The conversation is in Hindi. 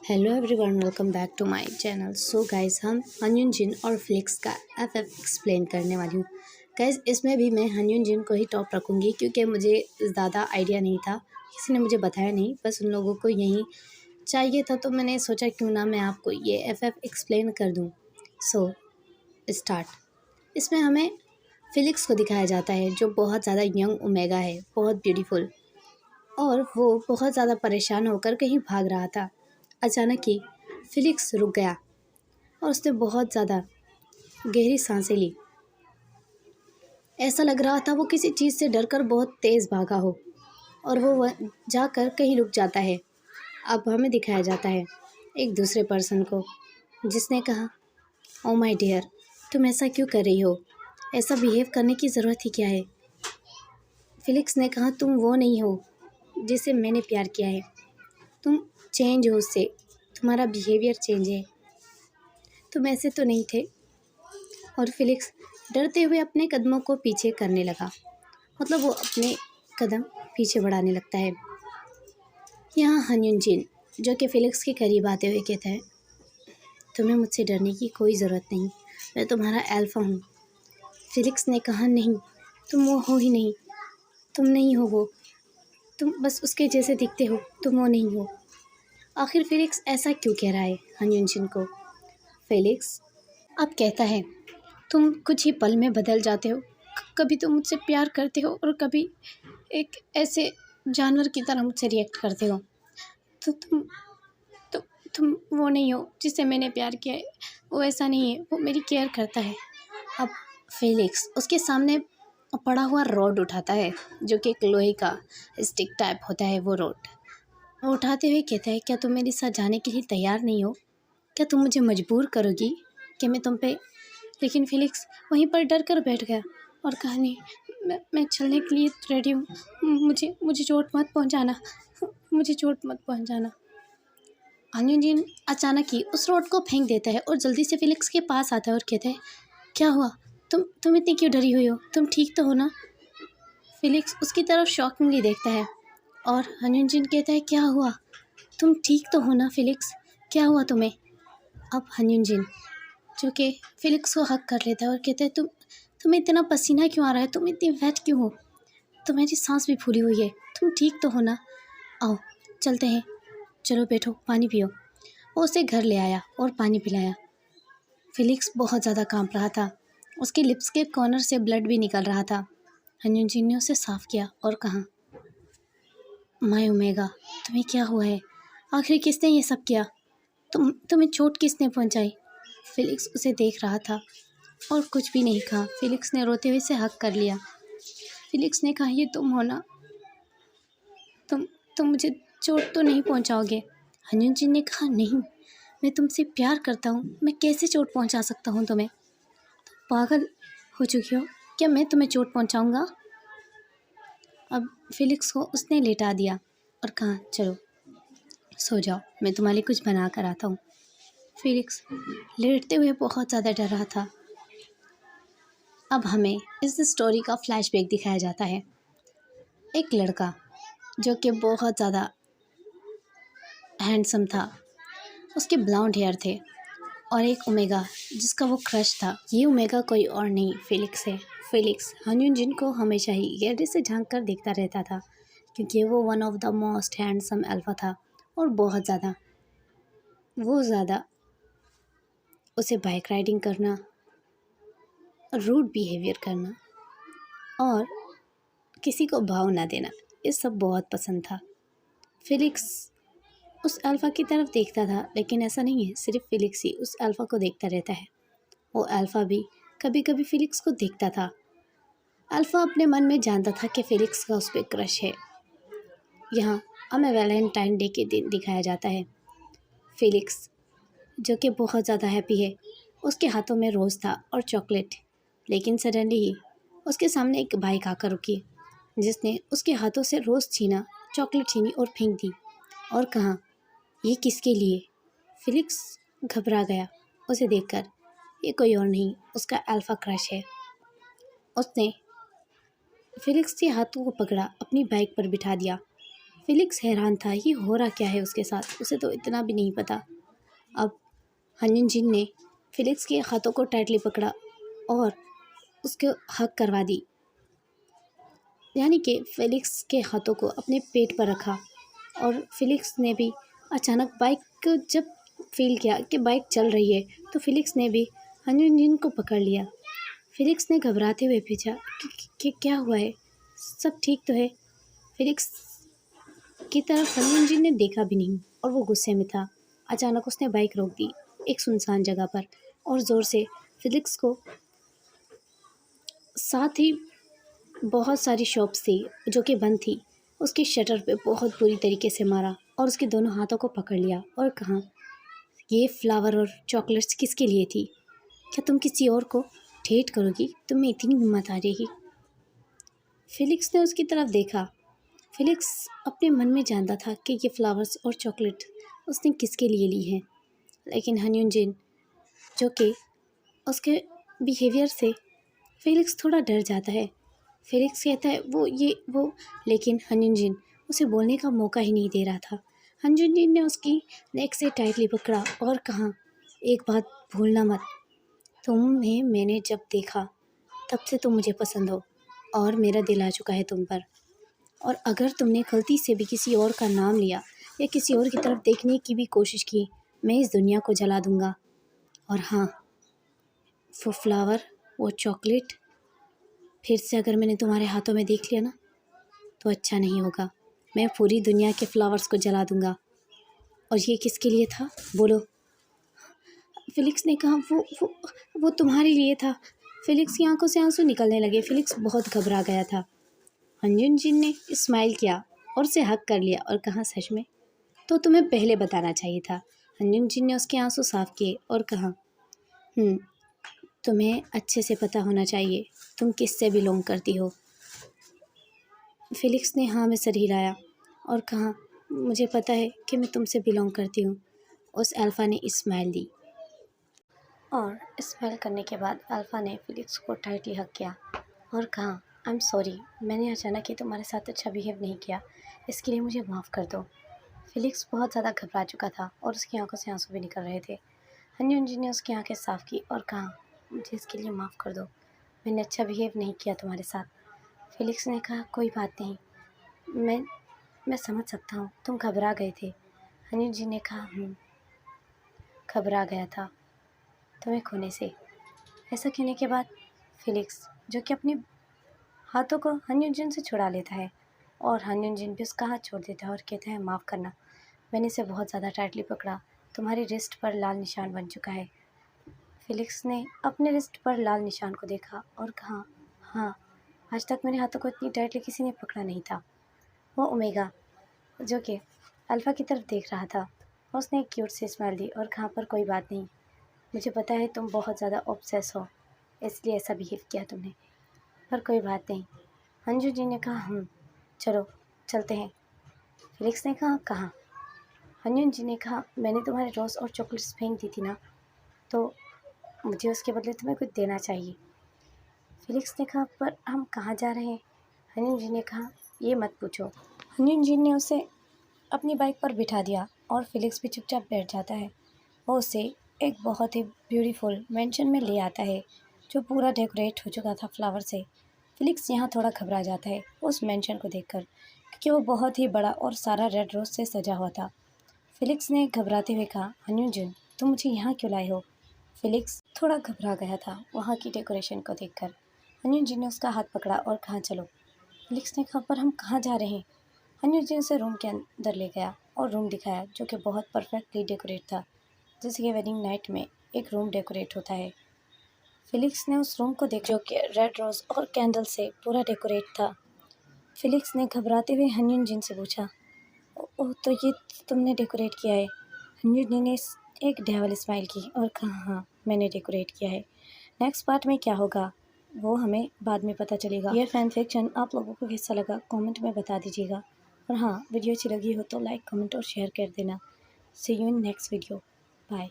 Hello everyone, welcome back to my channel. So guys, हम हनयुन जिन और फ्लिक्स का एफएफ एक्सप्लेन करने वाली हूँ। गाइस, इसमें भी मैं हनयुन जिन को ही टॉप रखूँगी क्योंकि मुझे ज़्यादा आइडिया नहीं था, किसी ने मुझे बताया नहीं, बस उन लोगों को यही चाहिए था, तो मैंने सोचा क्यों ना मैं आपको ये एफएफ एक्सप्लेन कर दूँ। So start. इसमें हमें फिलिक्स को दिखाया जाता है जो बहुत ज़्यादा यंग ओमेगा है, बहुत ब्यूटीफुल, और वो बहुत ज़्यादा परेशान होकर कहीं भाग रहा था। अचानक ही फिलिक्स रुक गया और उसने बहुत ज़्यादा गहरी सांसें ली। ऐसा लग रहा था वो किसी चीज़ से डरकर बहुत तेज़ भागा हो और वो जाकर कहीं रुक जाता है। अब हमें दिखाया जाता है एक दूसरे पर्सन को जिसने कहा, ओ माय डियर, तुम ऐसा क्यों कर रही हो? ऐसा बिहेव करने की ज़रूरत ही क्या है? फिलिक्स ने कहा, तुम वो नहीं हो जिसे मैंने प्यार किया है। तुम चेंज हो उससे, तुम्हारा बिहेवियर चेंज है, तुम ऐसे तो नहीं थे। और फिलिक्स डरते हुए अपने कदमों को पीछे करने लगा, मतलब वो अपने कदम पीछे बढ़ाने लगता है। यहाँ हनयुन जिन जो कि फिलिक्स के करीब आते हुए कहता है, तुम्हें मुझसे डरने की कोई ज़रूरत नहीं, मैं तुम्हारा अल्फा हूँ। फिलिक्स ने कहा, नहीं, तुम वो हो ही नहीं, तुम नहीं हो वो, तुम बस उसके जैसे दिखते हो, तुम वो नहीं हो। आखिर फिलिक्स ऐसा क्यों कह रहा है हनयुन जिन को? फिलिक्स अब कहता है, तुम कुछ ही पल में बदल जाते हो, कभी तुम मुझसे प्यार करते हो और कभी एक ऐसे जानवर की तरह मुझसे रिएक्ट करते हो। तो तो तुम वो नहीं हो जिससे मैंने प्यार किया है, वो ऐसा नहीं है, वो मेरी केयर करता है। अब फेलिक्स उसके सामने पड़ा हुआ रॉड उठाता है जो कि एक लोहे का स्टिक टाइप होता है। वो रॉड वो उठाते हुए कहता है, क्या तुम मेरे साथ जाने के लिए तैयार नहीं हो? क्या तुम मुझे मजबूर करोगी कि मैं तुम पे? लेकिन फिलिक्स वहीं पर डर कर बैठ गया और कहा, नहीं, मैं चलने के लिए रेडी हूँ, मुझे चोट मत पहुँचाना, मुझे चोट मत पहुँचाना। हनयुन जिन अचानक ही उस रोड को फेंक देता है और जल्दी से फिलिक्स के पास आता है और कहता है, क्या हुआ? तुम इतनी क्यों डरी हुई हो? तुम ठीक तो हो ना? फिलिक्स उसकी तरफ शॉकिंगली देखता है और हनयुन जिन कहता है, क्या हुआ? तुम ठीक तो हो ना फिलिक्स? क्या हुआ तुम्हें? अब हनयुन जिन जो कि फिलिक्स को हक कर लेता है और कहता है, तुम्हें इतना पसीना क्यों आ रहा है? तुम इतनी वेट क्यों हो? तुम्हारी सांस भी फूली हुई है, तुम ठीक तो हो ना? आओ चलते हैं, चलो बैठो, पानी पियो। वो उसे घर ले आया और पानी पिलाया। फिलिक्स बहुत ज़्यादा कांप रहा था, उसके लिप्स के कॉर्नर से ब्लड भी निकल रहा था। हनयुन जिन ने उसे साफ किया और कहा, माय ओमेगा, तुम्हें क्या हुआ है? आखिर किसने ये सब किया? तुम्हें चोट किसने पहुंचाई? फिलिक्स उसे देख रहा था और कुछ भी नहीं कहा। फिलिक्स ने रोते हुए से हक कर लिया। फिलिक्स ने कहा, ये तुम हो ना? तुम मुझे चोट तो नहीं पहुंचाओगे? हनयुन जिन ने कहा, नहीं, मैं तुमसे प्यार करता हूँ, मैं कैसे चोट पहुंचा सकता हूँ तुम्हें? तुम पागल हो चुकी हो, क्या मैं तुम्हें चोट पहुंचाऊंगा? अब फिलिक्स को उसने लेटा दिया और कहा, चलो सो जाओ, मैं तुम्हारे लिए कुछ बना कर आता हूँ। फिलिक्स लेटते हुए बहुत ज़्यादा डर रहा था। अब हमें इस स्टोरी का फ्लैशबैक दिखाया जाता है। एक लड़का जो कि बहुत ज़्यादा हैंडसम था, उसके ब्लॉन्ड हेयर थे, और एक ओमेगा जिसका वो क्रश था। ये ओमेगा कोई और नहीं, फिलिक्स है। फिलिक्स हनयुन जिन को हमेशा ही गैलरी से झांक कर देखता रहता था क्योंकि वो one of the most handsome alpha था और बहुत ज़्यादा उसे बाइक राइडिंग करना, रूड बिहेवियर करना और किसी को भाव ना देना, ये सब बहुत पसंद था। फिलिक्स उस अल्फ़ा की तरफ देखता था, लेकिन ऐसा नहीं है सिर्फ फिलिक्स ही उस अल्फ़ा को देखता रहता है, वो अल्फ़ा भी कभी कभी फिलिक्स को देखता था। अल्फ़ा अपने मन में जानता था कि फिलिक्स का उस पर क्रश है। यहाँ हमें वैलेंटाइन डे के दिन दिखाया जाता है। फिलिक्स जो कि बहुत ज़्यादा हैप्पी है, उसके हाथों में रोज़ था और चॉकलेट, लेकिन सडनली ही उसके सामने एक बाइक आकर रुकी जिसने उसके हाथों से रोज़ छीना, चॉकलेट छीनी और फेंक दी और कहा, ये किसके लिए? फिलिक्स घबरा गया उसे देखकर। ये कोई और नहीं, उसका अल्फ़ा क्रश है। उसने फिलिक्स के हाथों को पकड़ा, अपनी बाइक पर बिठा दिया। फिलिक्स हैरान था, ये हो रहा क्या है उसके साथ, उसे तो इतना भी नहीं पता। अब हनयुन जिन ने फिलिक्स के हाथों को टाइटली पकड़ा और उसको हक करवा दी, यानी कि फिलिक्स के हाथों को अपने पेट पर रखा। और फिलिक्स ने भी अचानक बाइक को जब फील किया कि बाइक चल रही है, तो फिलिक्स ने भी हनयुन जिन को पकड़ लिया। फिलिक्स ने घबराते हुए पूछा कि क्या हुआ है, सब ठीक तो है? फिलिक्स की तरफ हनयुन जिन ने देखा भी नहीं और वो गुस्से में था। अचानक उसने बाइक रोक दी एक सुनसान जगह पर और ज़ोर से फिलिक्स को, साथ ही बहुत सारी शॉप्स थी जो कि बंद थी, उसके शटर पे बहुत बुरी तरीके से मारा और उसके दोनों हाथों को पकड़ लिया और कहा, ये फ्लावर और चॉकलेट्स किसके लिए थी? क्या तुम किसी और को डेट करोगी? तुम्हें इतनी हिम्मत आ जाएगी? फिलिक्स ने उसकी तरफ देखा। फिलिक्स अपने मन में जानता था कि ये फ्लावर्स और चॉकलेट उसने किसके लिए ली हैं, लेकिन हनयुन जिन, जो कि उसके बिहेवियर से फिलिक्स थोड़ा डर जाता है। फिलिक्स कहता है वो, लेकिन हनयुन जिन उसे बोलने का मौका ही नहीं दे रहा था। हनयुन जिन ने उसकी नेक से टाइटली पकड़ा और कहा, एक बात भूलना मत, तुम्हें मैंने जब देखा तब से तुम मुझे पसंद हो और मेरा दिल आ चुका है तुम पर। और अगर तुमने गलती से भी किसी और का नाम लिया या किसी और की तरफ देखने की भी कोशिश की, मैं इस दुनिया को जला दूंगा। और हाँ, वो फ्लावर, वो चॉकलेट फिर से अगर मैंने तुम्हारे हाथों में देख लिया ना, तो अच्छा नहीं होगा। मैं पूरी दुनिया के फ्लावर्स को जला दूंगा। और ये किसके लिए था, बोलो? फिलिक्स ने कहा, वो तुम्हारे लिए था। फिलिक्स की आंखों से आंसू निकलने लगे। फिलिक्स बहुत घबरा गया था। हनयुन जिन ने स्माइल किया और उसे हक कर लिया और कहा, सच में? तो तुम्हें पहले बताना चाहिए था। हनयुन जिन ने उसके आंसू साफ किए और कहा, तुम्हें अच्छे से पता होना चाहिए तुम किससे बिलोंग करती हो। फिलिक्स ने हाँ में सर हिलाया और कहा, मुझे पता है कि मैं तुमसे बिलोंग करती हूँ। उस अल्फ़ा ने स्माइल दी और स्माइल करने के बाद अल्फ़ा ने फिलिक्स को टाइटली हक किया और कहा, आई एम सॉरी, मैंने अचानक ही तुम्हारे साथ अच्छा बिहेव नहीं किया, इसके लिए मुझे माफ़ कर दो। फिलिक्स बहुत ज़्यादा घबरा चुका था और उसकी आंखों से आंसू भी निकल रहे थे। हनयुन जी ने उसकी आंखें साफ़ की और कहा, मुझे इसके लिए माफ़ कर दो, मैंने अच्छा बिहेव नहीं किया तुम्हारे साथ। फिलिक्स ने कहा, कोई बात नहीं, मैं समझ सकता हूँ, तुम घबरा गए थे। हनयुन जी ने कहा, घबरा गया था तुम्हें खोने से। ऐसा कहने के बाद फिलिक्स, जो कि अपने हाथों को हनयुन जिन से छुड़ा लेता है और हनयुन जिन भी उसका हाथ छोड़ देता है और कहता है, माफ़ करना, मैंने इसे बहुत ज़्यादा टाइटली पकड़ा, तुम्हारी रिस्ट पर लाल निशान बन चुका है। फिलिक्स ने अपने रिस्ट पर लाल निशान को देखा और कहा, हाँ, आज तक मेरे हाथों को इतनी टाइटली किसी ने पकड़ा नहीं था। वो ओमेगा, जो कि अल्फ़ा की तरफ देख रहा था, उसने एक क्यूट सी स्माइल दी और कहा, पर कोई बात नहीं, मुझे पता है तुम बहुत ज़्यादा ऑब्सेस हो, इसलिए ऐसा बिहेव किया तुमने, पर कोई बात नहीं। हनजू जी ने कहा, चलो चलते हैं। फिलिक्स ने कहा, कहाँ? हनयुन जी ने कहा, मैंने तुम्हारे रोज़ और चॉकलेट्स फेंक दी थी ना, तो मुझे उसके बदले तुम्हें कुछ देना चाहिए। फिलिक्स ने कहा, पर हम कहाँ जा रहे हैं? हनयुन जी ने कहा, ये मत पूछो। हनयुन जी ने उसे अपनी बाइक पर बिठा दिया और फिलिक्स भी चुपचाप बैठ जाता है। वो उसे एक बहुत ही ब्यूटीफुल मैंशन में ले आता है जो पूरा डेकोरेट हो चुका था फ्लावर से। फिलिक्स यहाँ थोड़ा घबरा जाता है उस मैंशन को देखकर, क्योंकि वो बहुत ही बड़ा और सारा रेड रोज से सजा हुआ था। फिलिक्स ने घबराते हुए कहा, हनयुन जिन, तुम मुझे यहाँ क्यों लाए हो? फिलिक्स थोड़ा घबरा गया था वहाँ की डेकोरेशन को देखकर। हनयुन जिन ने उसका हाथ पकड़ा और कहा, चलो। फिलिक्स ने कहा, पर हम कहाँ जा रहे हैं? हनयुन जिन उसे रूम के अंदर ले गया और रूम दिखाया जो कि बहुत परफेक्टली डेकोरेट था, जैसे कि वेडिंग नाइट में एक रूम डेकोरेट होता है। फिलिक्स ने उस रूम को देखा जो कि रेड रोज और कैंडल से पूरा डेकोरेट था। फिलिक्स ने घबराते हुए हनयुन जिन से पूछा, ओह, तो ये तुमने डेकोरेट किया है? हनयुन जिन ने एक डेविल स्माइल की और कहा, हाँ, मैंने डेकोरेट किया है। नेक्स्ट पार्ट में क्या होगा वो हमें बाद में पता चलेगा। ये फैन फिक्शन आप लोगों को कैसा लगा कमेंट में बता दीजिएगा। और हाँ, वीडियो अच्छी लगी हो तो लाइक, कमेंट और शेयर कर देना। See you in next video. Bye.